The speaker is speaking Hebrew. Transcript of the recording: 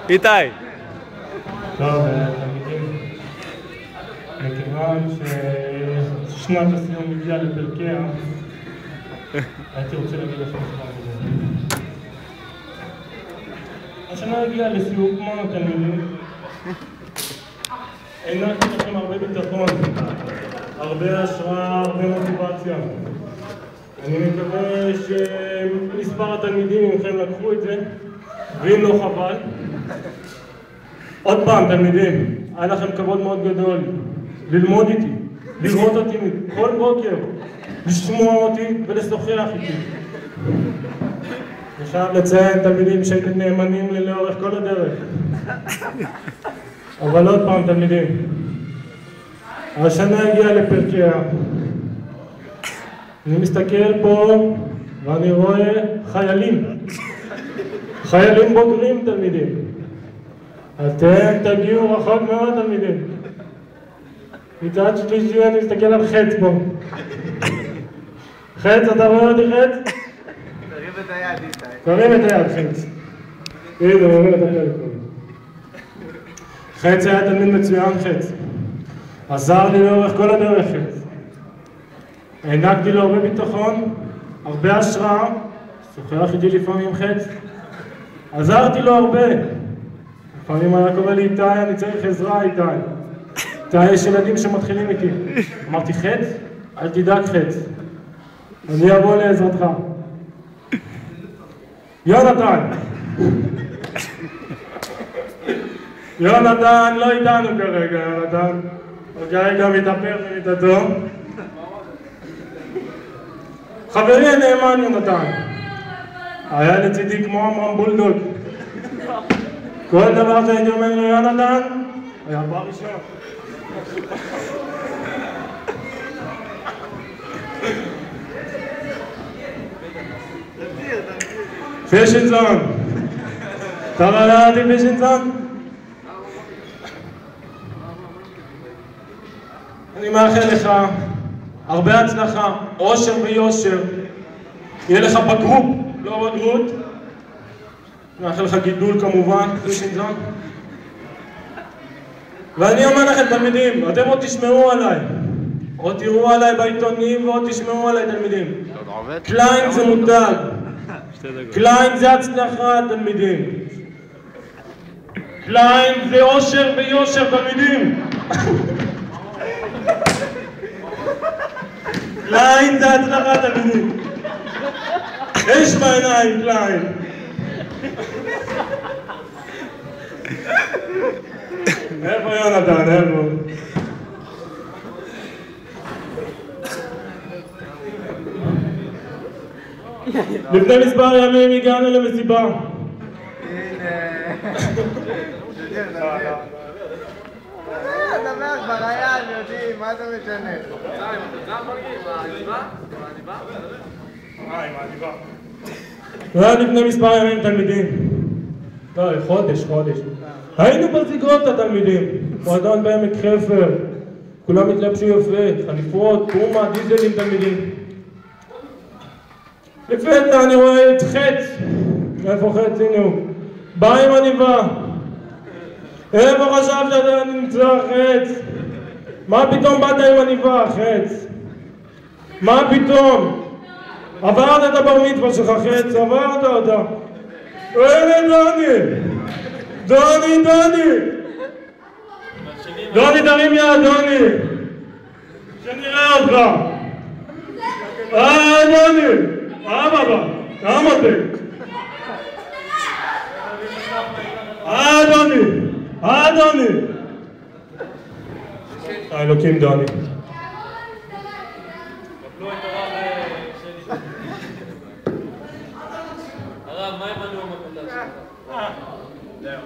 איתי. טוב, מכיוון ששנת הסיום הגיעה לפרקיה, הייתי רוצה להגיד לכם מספר מילים. השנה הגיעה לסיום כמו התלמידים. הענקתי לכם הרבה ביטחון, הרבה השראה, הרבה מוטיבציה. אני מקווה שמספר התלמידים מכם לקחו את זה, ואם לא חבל. עוד פעם, תלמידים, היה לכם כבוד מאוד גדול ללמוד איתי, לראות אותי כל בוקר, לשמוע אותי ולשוחח איתי. אני חייב לציין, תלמידים, שהייתם נאמנים לי לאורך כל הדרך. אבל עוד פעם, תלמידים, השנה הגיעה לפרקיה. אני מסתכל פה ואני רואה חיילים בוגרים, תלמידים. אתם תגיעו רחוק מאוד, תלמידים. מצד שלישי אני מסתכל על חץ פה. חץ, אתה רואה אותי חץ? תרים את היד, איתי. תרים את היד, חץ. הנה, הוא אומר את הטלפון. חץ היה תלמיד מצוין, חץ. עזר לי לאורך כל הדרך, חץ. הענקתי לו הרבה ביטחון, הרבה השראה. שוחח איתי לפעמים, חץ. עזרתי לו הרבה. לפעמים היה קורא לי, איתי, אני צריך עזרה, איתי. איתי, יש ילדים שמתחילים איתי. אמרתי, חץ? אל תדאג, חץ. אני אבוא לעזרתך. יונתן! יונתן לא איתנו כרגע, יונתן. כרגע מתהפך במיטתו. חברי הנאמן, יונתן. היה לצידי כמו עמרם בולדוג. כל דבר שהייתי אומר לו, יונתן, היה בא ראשון. פישנזון. אתה רואה אותי פישנזון? אני מאחל לך הרבה הצלחה, אושר ויושר. יהיה לך בגרות, לא בגרות. אני מאחל לך גידול כמובן, פישנזון. ואני אומר לכם, תלמידים, אתם עוד תשמעו עליי. עוד תראו עליי בעיתונים ועוד תשמעו עליי, תלמידים. קליין זה מותג. קליין זה הצלחה, תלמידים. קליין זה אושר ויושר, תלמידים. קליין זה הצלחה, תלמידים. יש בעיניים, קליין. איפה יונתן? איפה? לפני מספר ימים הגענו למסיבה. הנה. דבר כבר היה, אני יודעים, מה אתה משנה? רק לפני מספר ימים, תלמידים. לא, חודש. היינו בזיגרות התלמידים. מועדון בעמק חפר. כולם התלבשו יפה, חליפות, פומה, דיזלים, תלמידים. לפתע אני רואה את חץ. איפה חץ? הנה הוא. בא עם עניבה. איפה חשב שאתה נמצא, חץ? מה פתאום באת עם עניבה, חץ? מה פתאום? עברת את הבר מצווה שלך, חץ, עברת אותה. הנה דוני! דוני, תרים יד, דוני! שנראה אותך! דוני! בבא! כמה אתם? דוני! האלוקים, דוני. הרב, מה עם הנאום הקטן שלך? זהו.